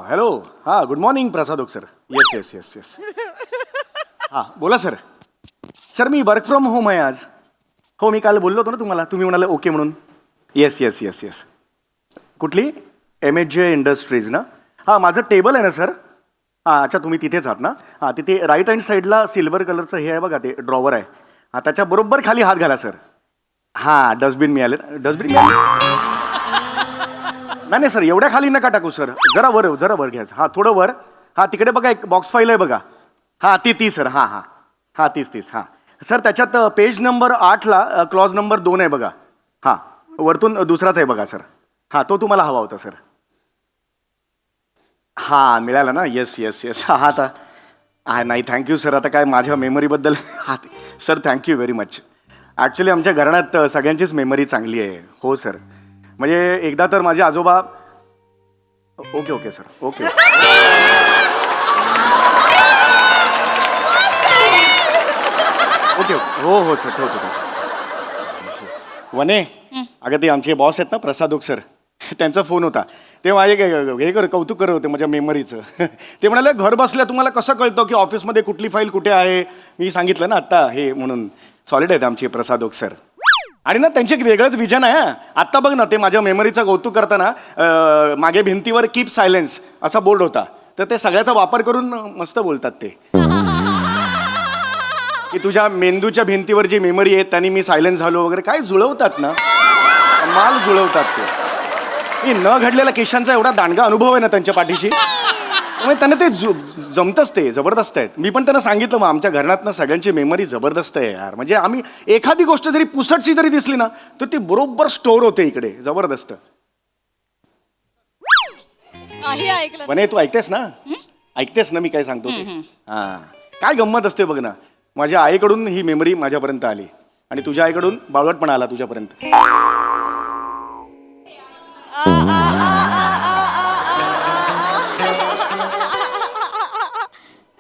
Hello. हां, good morning Prasad Oak sir. Yes yes yes yes. हां बोला सर. सर मी वर्क फ्रॉम होम आहे आज. हो मी काल बोललो होतो ना तुम्हाला, तुम्ही म्हणाले ओके म्हणून. Yes yes yes yes. कुठली? MHJ इंडस्ट्रीज ना. हां माझं टेबल आहे ना सर. हां अच्छा तुम्ही तिथेच आहात ना. हां तिथे राईट हँड साईडला सिल्वर कलरचं हे आहे बघा, ते ड्रॉवर आहे. हां त्याच्या बरोबर खाली हात घाला सर. हां डस्टबिन मिळाले. डस्टबिन मिळाले. नाही नाही सर एवढ्या खाली नका टाकू सर. जरा वर घ्यायचं. हां थोडं वर. हां तिकडे बघा एक बॉक्स फाईल आहे बघा. हां ती सर. हां हां हां तीस. हां सर त्याच्यात पेज नंबर 8ला क्लॉज नंबर 2 आहे बघा. हां वरतून दुसराच आहे बघा सर. हां तो तुम्हाला हवा होता सर. हां मिळाला ना. Yes yes yes. हां आता हां नाही थँक्यू सर. आता काय माझ्या मेमरीबद्दल हां sir thank you very much. Actually आमच्या घराण्यात सगळ्यांचीच मेमरी चांगली आहे. हो सर म्हणजे एकदा तर माझे आजोबा. Okay sir okay. ओके हो सर ठेवतो. वने अगं ते आमचे बॉस आहेत ना प्रसाद ओक सर, त्यांचा फोन होता. ते माझे कौतुक करत होते माझ्या मेमरीचं. ते म्हणाले घर बसल्या तुम्हाला कसं कळतं की ऑफिसमध्ये कुठली फाईल कुठे आहे. मी सांगितलं ना आत्ता हे म्हणून. सॉलिड आहेत आमचे प्रसाद ओक सर. आणि ना त्यांचे एक वेगळंच विजन आहे. आत्ता बघ ना ते माझ्या मेमरीचं कौतुक करताना मागे भिंतीवर कीप सायलेन्स असा बोर्ड होता. तर ते सगळ्याचा वापर करून मस्त बोलतात ते की तुझ्या मेंदूच्या भिंतीवर जी मेमरी आहे त्यांनी मी सायलेन्स झालो वगैरे. काय जुळवतात ना, माल जुळवतात ते. मी न घडलेल्या केशांचा एवढा दांडगा अनुभव आहे ना त्यांच्या पाठीशी. त्यामुळे त्यांना ते जमतंच, ते जबरदस्त आहेत. मी पण त्यांना सांगितलं मग आमच्या घरात ना सगळ्यांची मेमरी जबरदस्त आहे यार. म्हणजे आम्ही एखादी गोष्ट जरी पुसटशी जरी दिसली ना तर ती बरोबर स्टोअर होते इकडे. जबरदस्त. म्हणे तू ऐकतेस ना. ऐकतेस ना मी काय सांगतो ते. हां काय गंमत असते बघ ना. माझ्या आईकडून ही मेमरी माझ्यापर्यंत आली आणि तुझ्या आईकडून बावळटपणा आला तुझ्यापर्यंत.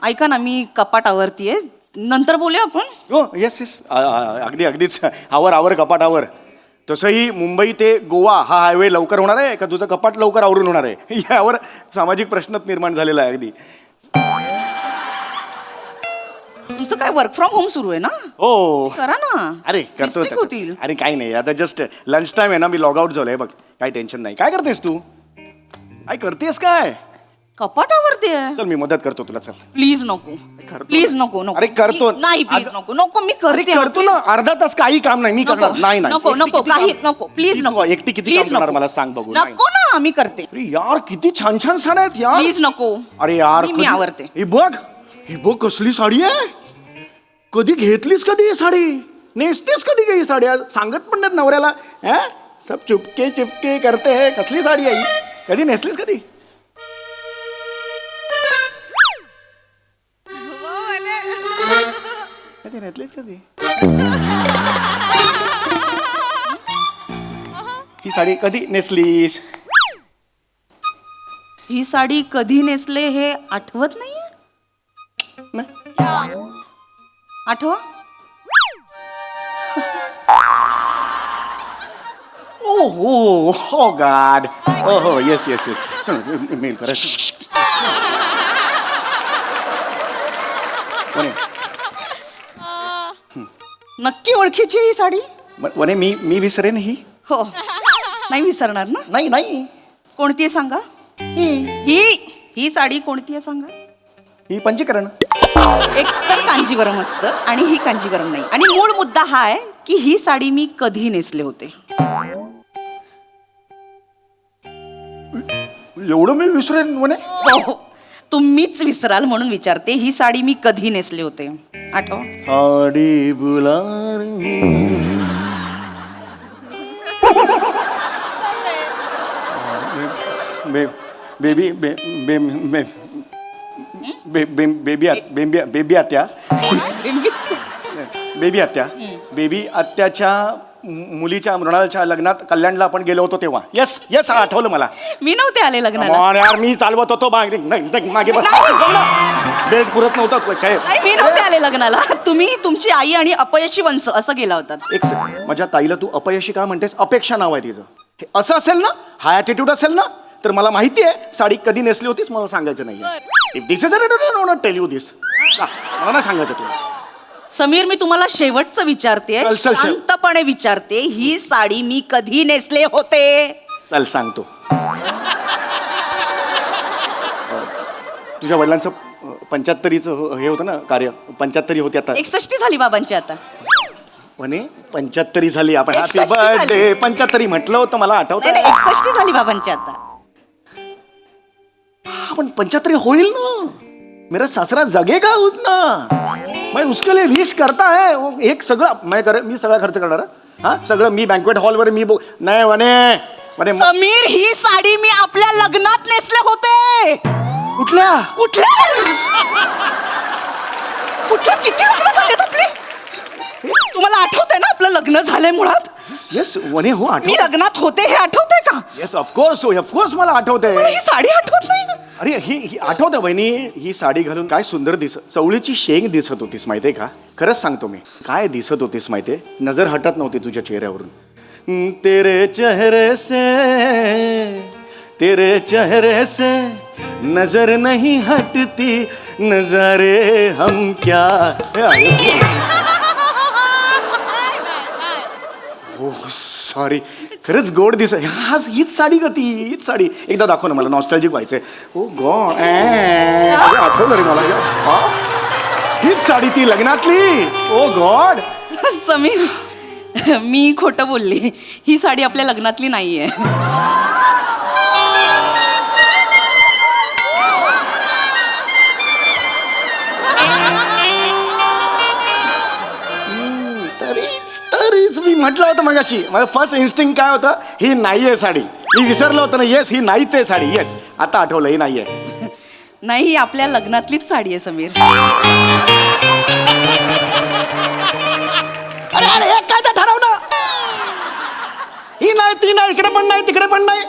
ऐका ना मी कपाट आवरतीये, नंतर बोलूया आपण. हो येस अगदीच. आवर कपाटावर. तसंही मुंबई ते गोवा हा हायवे लवकर होणार आहे का तुझं कपाट लवकर आवरून होणार आहे यावर सामाजिक प्रश्नच निर्माण झालेला आहे. अगदी तुमचं काय वर्क फ्रॉम होम सुरू आहे ना. हो करा ना. अरे करतो. होतील. अरे काही नाही आता जस्ट लंच टाइम आहे ना, मी लॉग आउट झालोय बघ. काही टेन्शन नाही. काय करतेस तू? काय करतेस काय? कपाट आवरते. चल मी मदत करतो तुला. चल प्लीज नको. प्लीज नको. अरे करतो. नाही प्लीज नको मी करते. करतो ना. अर्धा तास काही काम नाही मी करणार. नाही नको काही नको प्लीज नको. एकटी किती काम करणार मला सांग बघू. नको ना मी करते. अरे यार किती छान छान साड्या आहेत यार. प्लीज नको. अरे यार मी आवरते. ही बघ कसली साडी आहे. कधी घेतलीस कधी ही साडी? नेसतेस कधी ही साडी? सांगत पण नाहीत नवऱ्याला. सब चुपके चिपके करते है. कसली साडी आहे? कधी नेसलीस कधी? कधी नेसलीस कधी? ही साडी कधी नेसलीस? ही साडी कधी नेसले हे आठवत नाहीये. आठवा. Oh God. Oh yes. Mail करा. नक्की ओळखीची ही साडी. वने मी विसरेन ही. हो नाही विसरणार ना. नाही. कोणती आहे सांगा. ही साडी कोणती आहे सांगा. ही पंचकरण. एक तर कांजीवरम असतं आणि ही कांजीवरम नाही. आणि मूळ मुद्दा हा आहे की ही साडी मी कधी नेसले होते. एवढं मी विसरेन म्हणे. हो तुम्हीच विसराल म्हणून विचारते. ही साडी मी कधी नेसले होते आठवा. साडी बुलार बेबी आत्याच्या मुलीच्या मृणालच्या लग्नात कल्याणला आपण गेलो होतो तेव्हा. येस आठवलं मला. मी नव्हते आले लग्नाला. यार मी चालवत होतो मागे बस. बेड पुरत नव्हतं काय. मी नव्हते आले लग्नाला. तुम्ही तुमची आई आणि अपयशी वंश असं गेला होता. एक माझ्या ताईला तू अपयशी का म्हणतेस? अपेक्षा नाव आहे तिचं. हे असं असेल ना, हा ॲटिट्यूड असेल ना तर मला माहिती आहे साडी कधी नेसली होतीस, मला सांगायचं नाही. If this is tell you this, मला नाही सांगायचं तुला. समीर, मी तुम्हाला शेवटचं विचारते, चल, चल, चल. शांतपणे विचारते, ही साडी मी कधी नेसले होते? चल सांगतो. तुझ्या वडिलांचं 75चं हे होतं ना कार्य, 75 होते आता. 61 झाली बाबांची आता. म्हणे 75 झाली, आपण हॅपी 61 झाली. बर्थडे 75 म्हटलं होतं, मला आठवतं. नाही, 61 झाली बाबांची आता. पण 75 होईल ना, मेरा सासरा जगेगा उतना, मैं उसके लिए विश करता है. वो एक सगळं मी सगळा खर्च करणार. हा सगळं मी बँक्वेट हॉलवर मी नाही म्हणे समीर, ही साडी मी आपल्या लग्नात नेसले होते. कुठल्या कुठल्या किती लग्न झालेत आपली? तुम्हाला आठवतंय ना आपलं लग्न झालंय मुळात? येस वने हो आठव. मी लग्नात होते हे आठवतंय का? येस ऑफकोर्स मला आठवतंय. मला ही साडी आठवत नाही. अरे ही आठवतं बहिणी, ही साडी घालून काय सुंदर चवळीची शेंग दिसत होतीस माहितीये का. खरंच सांगतो मी, काय दिसत होतीस माहितीये, नजर हटत नव्हती तुझ्या चेहऱ्यावरून. तेरे चेहरे से नजर नहीं हटती, नजारे हम क्या. हो सॉरी, खरंच गोड दिसत. हीच साडी का ती, हीच साडी. एकदा दाखव ना मला, नॉस्टॅल्जिक व्हायचंय. ओ गॉड, आठवलं रे मला. हीच साडी ती लग्नातली. ओ गॉड. समीर, मी खोटं बोलले, ही साडी आपल्या लग्नातली नाहीये. तरीच मी म्हटलं होतं मगाशी, माझं फर्स्ट इन्स्टिंक्ट काय होतं, ही नाहीये साडी. मी विसरलं होतं ना. येस, ही नाहीच आहे साडी. येस, आता आठवलं, ही नाहीये. नाही, ही आपल्या लग्नातलीच साडी आहे समीर. अरे अरे हे काय ते ठरव ना. ही नाही, ती नाही, इकडे पण नाही, तिकडे पण नाही.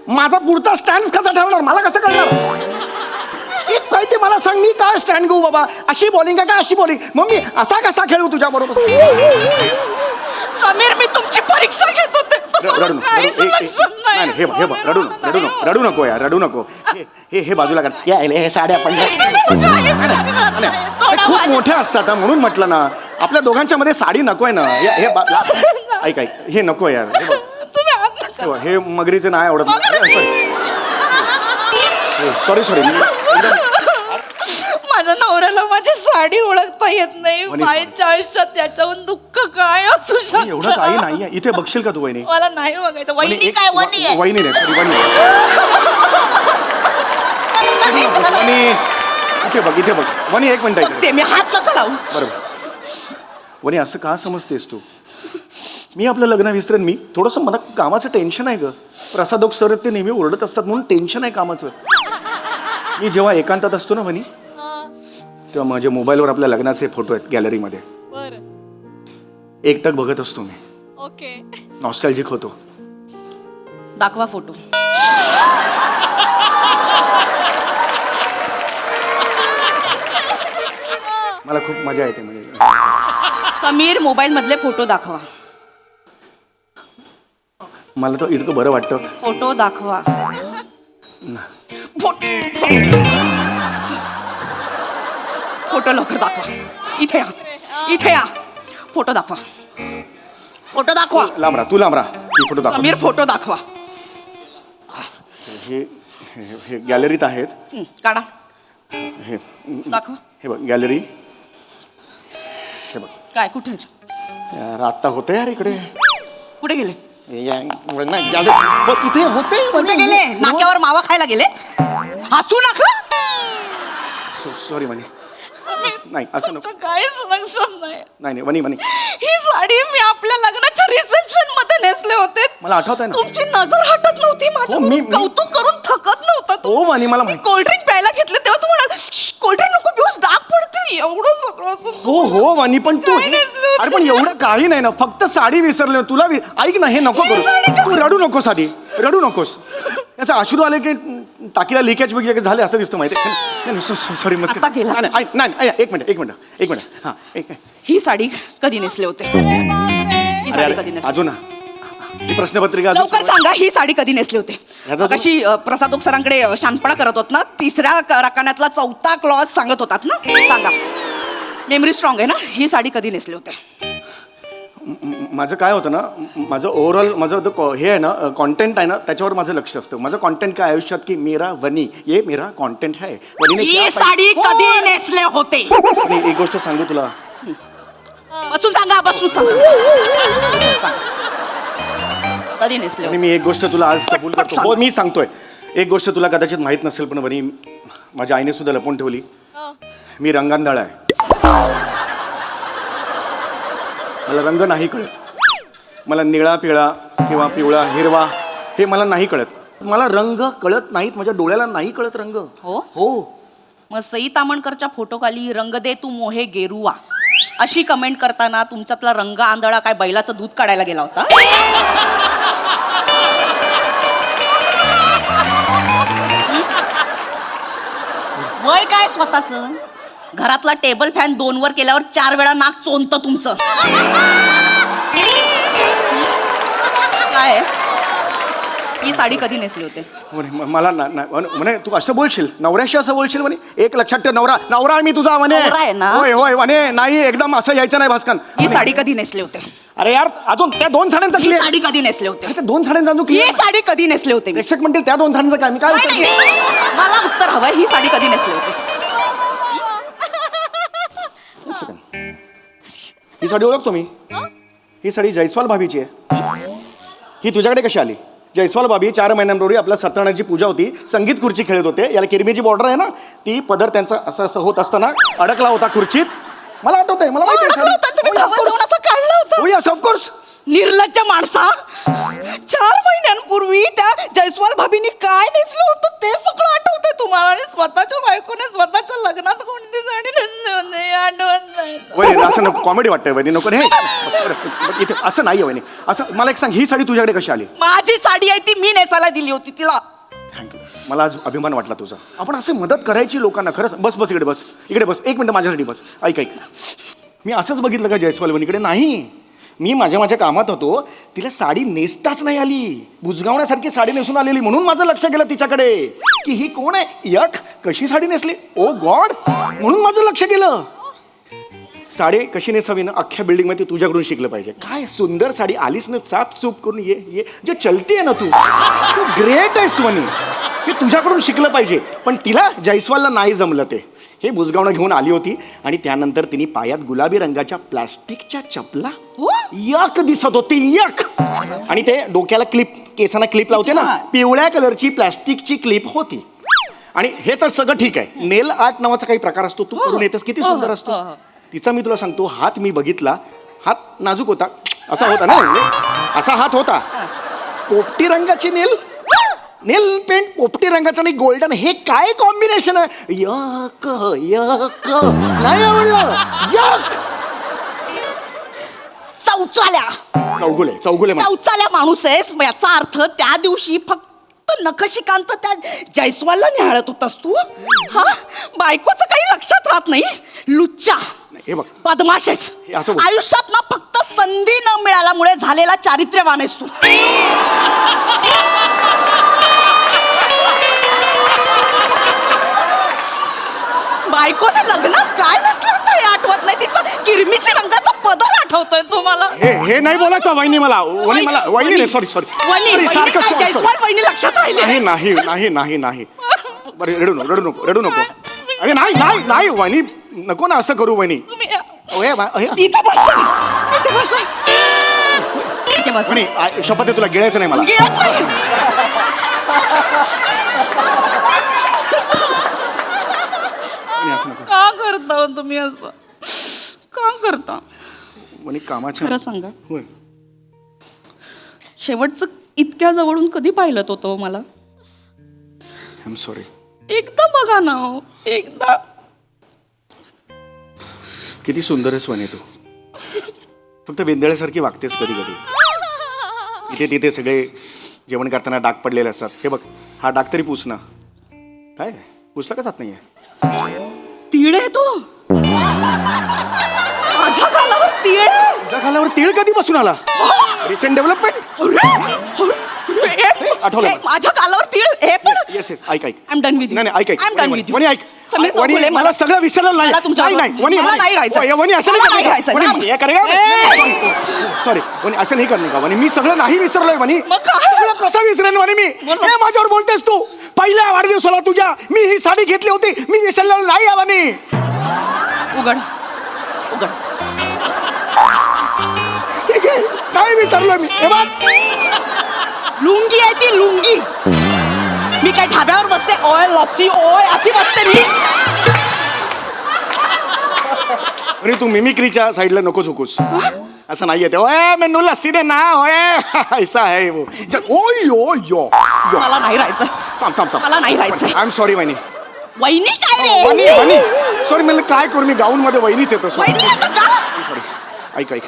माझा पुढचा स्टँड कसा ठरवणार, मला कसं कळणार? काय ते मला सांग, मी काय स्टँड घेऊ बाबा? अशी बॉलिंग का अशी बॉलिंग? मग मी असा कसा खेळू तुझ्या बरोबर? समीर, मी तुमची परीक्षा घेत होते. रडू नको यार, रडू नको. हे बाजूला काढ. हे साड्या पण खूप मोठ्या असतात हा, म्हणून म्हटलं ना, आपल्या दोघांच्या मध्ये साडी नकोय ना. ऐक हे नको यार. हे मगरीचे नाही आवडत. सॉरी माझ्या नवऱ्याला माझी साडी ओळखता येत नाही. माझ्या आयुष्यात त्याच्याहून दुःख काय असू शकतं? एवढं काही नाहीये. इथे बघशील का तू वहिनी? मला नाही बघायचं. वहिनी काय? वहिनी आहे. वहिनी नाही, सॉरी वहिनी. इथे बघ वहिनी, एक मिनिट. ते मी हात नका लावू. बरोबर वहिनी, असं का समजतेस तू? मी आपलं लग्न विसरेन. मी थोडंसं मला कामाचं टेन्शन आहे ग. प्रसादोक सर ते नेहमी ओरडत असतात म्हणून टेन्शन आहे कामाचं. मी जेव्हा एकांतात असतो ना वहिनी, तेव्हा माझ्या मोबाईलवर आपल्या लग्नाचे फोटो आहेत गॅलरीमध्ये. एकटक बघत असतो मी. ओके, नॉस्टॅल्जिक होतो. दाखवा फोटो. मला खूप मजा येते म्हणजे. समीर, मोबाईल मधले फोटो दाखवा. मला तर इतकं बरं वाटतं. फोटो दाखवा. फोटो लवकर दाखवा. इथे या. फोटो दाखवा. लांब राहा. फोटो दाखव. समीर, फोटो दाखवा. हे गॅलरीत आहेत. काढा. हे दाखवा. हे बघ गॅलरी. हे बघ काय? कुठे यार, आत्ता होतं यार इकडे. कुठे गेले? इथे होते. कुठे गेले? नाक्यावर मावा खायला गेले? हसू नका. सॉरी म्हणे. नाही असं नको. काहीच लक्षात नाही वनी ही साडी मी आपल्या लग्नाच्या रिसेप्शन मध्ये नेसले होते. मला आठवत आहे ना. तुमची नजर हटत नव्हती माझ्या. मी कौतुक करून थकत नव्हता तू. हो वनी, मला कोल्ड्रिंक प्यायला घेतले तेव्हा तू म्हणाल कोल्ड्रिंक नको पिऊस, डाग पडतील. एवढं सगळं. हो वनी, पण तू काय नेसले होते? अरे पण एवढं काही नाही ना, फक्त साडी विसरले. तुला ऐक ना, हे नको साडी करू. कशी? तू रडू नकोस आधी, रडू नकोस. याचा अश्रू आले की टाकीला लिकेज वगैरे झाले असं दिसतं माहिती. सॉरी मस्त. आता गेला. नाही एक मिनिट. हा ही साडी कधी नेसले होते? ही साडी कधी नेसली? अजून ही प्रश्नपत्रिका अजून लवकर सांगा, ही साडी कधी नेसली होते? ह्याचा तो- कशी प्रसाद ओक सरांकडे शांतपणा करत होत ना, तिसऱ्या रकान्यातला चौथा क्लॉज सांगत होतात ना, सांगा. मेमरी स्ट्रॉंग आहे ना, ही साडी कधी नेसली होते? माझं काय होतं ना, माझं ओव्हरऑल माझं हे आहे ना, कॉन्टेंट आहे ना, त्याच्यावर माझं लक्ष असतं. माझं कॉन्टेंट काय आयुष्यात की मेरा वनी, ये मेरा कॉन्टेंट है. वनीने क्या ही साडी कधी नेसले होते? आणि एक गोष्ट सांगू तुला, बसून सांगा, बसून सांगा. कधी नेसले आणि होते? मी एक गोष्ट तुला आज कबूल पटपट करतो. सांग. हो, मी सांगतोय. एक गोष्ट तुला कदाचित माहीत नसेल, पण वनी माझ्या आईने सुद्धा लपवून ठेवली. मी रंगांधाळ आहे. मला रंग नाही कळत. मला निळा पिळा किंवा पिवळा हिरवा हे मला नाही कळत. मला रंग कळत नाहीत, माझ्या डोळ्याला नाही कळत रंग. हो? हो. मग सई तामणकरच्या फोटोखाली रंग दे तू मोहे गेरुवा अशी कमेंट करताना तुमच्यातला रंग आंधळा काय बैलाचं दूध काढायला गेला होता? वय काय स्वतःच? घरातला टेबल फॅन 2 वर केल्यावर 4 वेळा नाक चोंत तुमचं. काय ही साडी कधी नेसली होते? मला म्हणे तू असं बोलशील, नवऱ्याशी असं बोलशील म्हणे. एक लक्षात ठेव, नवरा नवरा आहे मी तुझा म्हणे. नवरा आहे ना? होय होय म्हणे. नाही, एकदम असं यायचं नाही भास्कन. ही साडी कधी नेसली होते? अरे यार, अजून त्या 2 साड्यांचा ही clear- साडी कधी नेसले होते? अरे त्या 2 साड्यांचा अजून ही clear- साडी कधी नेसले होते? मी प्रेक्षक म्हणतील त्या 2 साड्यांचं काय, मी काय नाही, उत्तर नाही. देऊ? मला उत्तर हवंय, ही साडी कधी नेसली होती? एक सेकंड. ही साडी ओळखतो मी. ही साडी जयस्वाल भाभीची आहे. ही तुझ्याकडे कशी आली? जयस्वाल भाभी 4 महिन्यांपूर्वी आपल्या सत्यनारायणची पूजा होती, संगीत खुर्ची खेळत होते. याला किरमीची बॉर्डर आहे ना, ती पदर त्यांचा असं असं होत असताना अडकला होता खुर्चीत. मला आठवतंय, मला माहिती आहे अडकला होता आणि तुम्ही धावत जाऊन असं काढलं होतं? Yes of course. निर्लज्ज माणसा, 4 महिन्यांपूर्वी त्या जयस्वाल भाभींनी काय नेसलं होतं ते सगळं आठवतंय तुम्हाला, आणि स्वतःच्या बायकोने स्वतःच्या लग्नात कोणती साडी नेसली होती आठवत नाही. वहिनी असं नको, कॉमेडी वाटतंय वहिनी, नको हे. इथे असं नाही वहिनी. असं मला एक सांग, ही साडी तुझ्याकडे कशी आली? माझी साडी आहे ती मी नेसायला दिली होती तिला. थँक्यू. मला आज अभिमान वाटला तुझा. आपण असं मदत करायची लोकांना. खरंच. बस बस इकडे बस, इकडे बस. 1 मिनिट माझ्यासाठी बस. ऐक ऐक. मी असंच बघितलं का जयस्वाल वहिनीकडे? नाही, मी माझ्या कामात होतो. तिला साडी नेसताच नाही आली. बुजगावण्यासारखी साडी नेसून आलेली, म्हणून माझं लक्ष गेलं तिच्याकडे की ही कोण आहे. यक, कशी साडी नेसली, ओ गॉड, म्हणून माझं लक्ष गेलं. साडी कशी नेसावी ना, अख्ख्या बिल्डिंगमध्ये तुझ्याकडून शिकलं पाहिजे. काय सुंदर साडी आलीस ना, चाप चूप करून ये जे चलती आहे ना, तू ग्रेट आहेस वनी. हे तुझ्याकडून शिकलं पाहिजे. पण तिला जयस्वालला नाही जमलं ते. हे बुजगावणं घेऊन आली होती आणि त्यानंतर तिने पायात गुलाबी रंगाच्या प्लास्टिकच्या चपला यक दिसत होती, यक. आणि ते डोक्याला क्लिप, केसांना क्लिप लावते ना, पिवळ्या कलरची प्लास्टिकची क्लिप होती. आणि हे तर सगळं ठीक आहे. नेल आर्ट नावाचा काही प्रकार असतो, तू करून येतेस, किती सुंदर असतो. तिचा मी तुला सांगतो, हात मी बघितला, हात नाजूक होता, असा होता ना, असा हात होता. पोपटी रंगाची नेल पेंट, पोपटी रंगाचं आणि गोल्डन, हे काय कॉम्बिनेशन आहे. यक यक, नाही आवडलं. यक. चौगुले चौचाल्या माणूस आहेस, याचा अर्थ त्या दिवशी फक्त नखशिकांत त्या जयस्वालला निहाळत होतास तू. हा, बायकोचं काही लक्षात राहत नाही. लुच्चा, हे बघ, बदमाशेस, हे असं बोल. आयुष्यात ना फक्त संधी न मिळाल्यामुळे झालेला चारित्र्यवान आहेस तू. बायकोने लग्नात काय नसलं होतं हे आठवत नाही. तिचं किरमीची रंगाचा पदर आठवतोय तुम्हाला. हे नाही बोलायचं वहिनी. मला वहिनी नाही, सॉरी जयस्वाल वहिनी लक्षात राहिले. नाही. बरं, रडू नको. अरे नाही वहिनी, नको ना असं करू वहिनी. इथे बसा. वहिनी, शपथ आहे तुला गिळायचं नाही मला. गिळत नाही. वहिनी, असं नको. का करता हो तुम्ही असं? का करता? वहिनी, कामाच्या. खरं सांगा, होय. शेवटचं इतक्या जवळून कधी पाहिलं होतं मला? I am sorry. एकदा बघा ना हो, एकदा. किती सुंदर आहेस वहिनी तू. फक्त वेंदळ्यासारखी वागतेस कधी कधी. इथे तिथे सगळे जेवण करताना डाग पडलेले असतात. हे बघ, हा डाग तरी पुस ना. काय पुसला का जात नाहीये? तिळ आहे तो. माझ्या गालावर तीळ तुझ्या गालावर तीळ कधी बसून आला? Recent development. आठवलं मला. माझ्या गालावर तीळ हे पण येस येस, ऐक ऐक. आय एम डन विथ नाही नाही, ऐक ऐक. आय एम डन विथ वनी ऐक. समीर वनी, चौगुले, मला सगळं विसरलं नाही. मला तुमच्या नाही नाही, वनी मला नाही राहायचं. वनी असं मला नाही राहायचं. वनी, नाही. हे करेगा? सॉरी वनी, असं नाही करणे का वनी? मी सगळं नाही विसरलोय वनी. मग काय? सगळं कसं विसरेन वनी मी? बोल. हे माझ्यावर बोलतेस तू? पहिल्या वाढदिवसाला तुझ्या मी ही साडी घेतली होती, मी विसरलेलो नाही आहे वनी. उघड उघड ठीक आहे, नाही विसरलोय मी. हे बघ, लुंगी आहे ती लुंगी. मी काय ढाब्यावर बसते ओय लस्सी ओय अशी बसते मी. आणि तू मिमिक्रीच्या साईडला नको झोकूस. असं नाहीये ते. ओए मेनू लस्सी दे ना ओए. ऐसा है वो. ओय यो यो यो. मला नाही राहायचं. थांब थांब थांब. मला नाही राहायचं. आय एम सॉरी वहिनी. वहिनी काय रे वहिनी वहिनी सॉरी, मला काय करू, मी गाऊन मध्ये वहिनीच येतो. वहिनी आता का सॉरी. ऐक ऐक,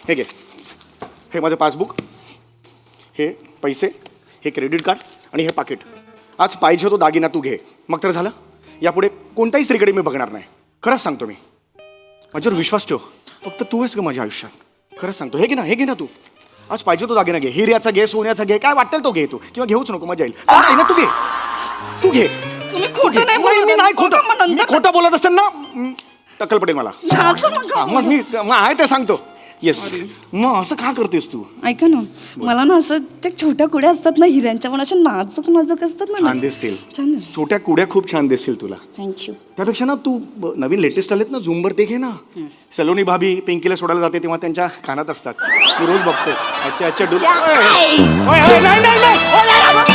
हे घे. हे माझं पासबुक, हे पैसे, हे क्रेडिट कार्ड आणि हे पाकिट. आज पाहिजे तो दागिना तू घे, मग तर झालं. यापुढे कोणत्याही स्त्रीकडे मी बघणार नाही. खरंच सांगतो मी. माझ्यावर विश्वास ठेव. फक्त तू आहेस का माझ्या आयुष्यात. खरंच सांगतो. हे घे ना तू. आज पाहिजे तो दागिना घे. हिऱ्याचा घे, सोन्याचा घे, काय वाटेल तो घे तू. किंवा घेऊच नको, मजा येईल. नाही ना, तू घे. तू घे. तुम्ही खोटं नाही मी बोलत. नाही बघा मग खोटं. मी नंतर खोटं बोलत असेल ना, टक्कल पडेल मला. असं नका हा, मग मी मग आहे ते सांगतो. येस. मग असं का करतेस तू? ऐका ना, मला ना असं त्या छोट्या कुड्या असतात ना हिऱ्यांच्या, पण अशा नाजूक नाजूक असतात ना. छान दिसतील. छान छोट्या कुड्या खूप छान दिसतील तुला. थँक्यू. त्यापेक्षा ना तू नवीन लेटेस्ट आलेत ना झुंबर, ते घे ना. सलोनी भाभी पिंकीला सोडायला जाते तेव्हा त्यांच्या कानात असतात. मी रोज बघतो. अच्छा अच्छा डुल. चाय. ओय, ओय, नाही नाही नाही. ओय, नाही,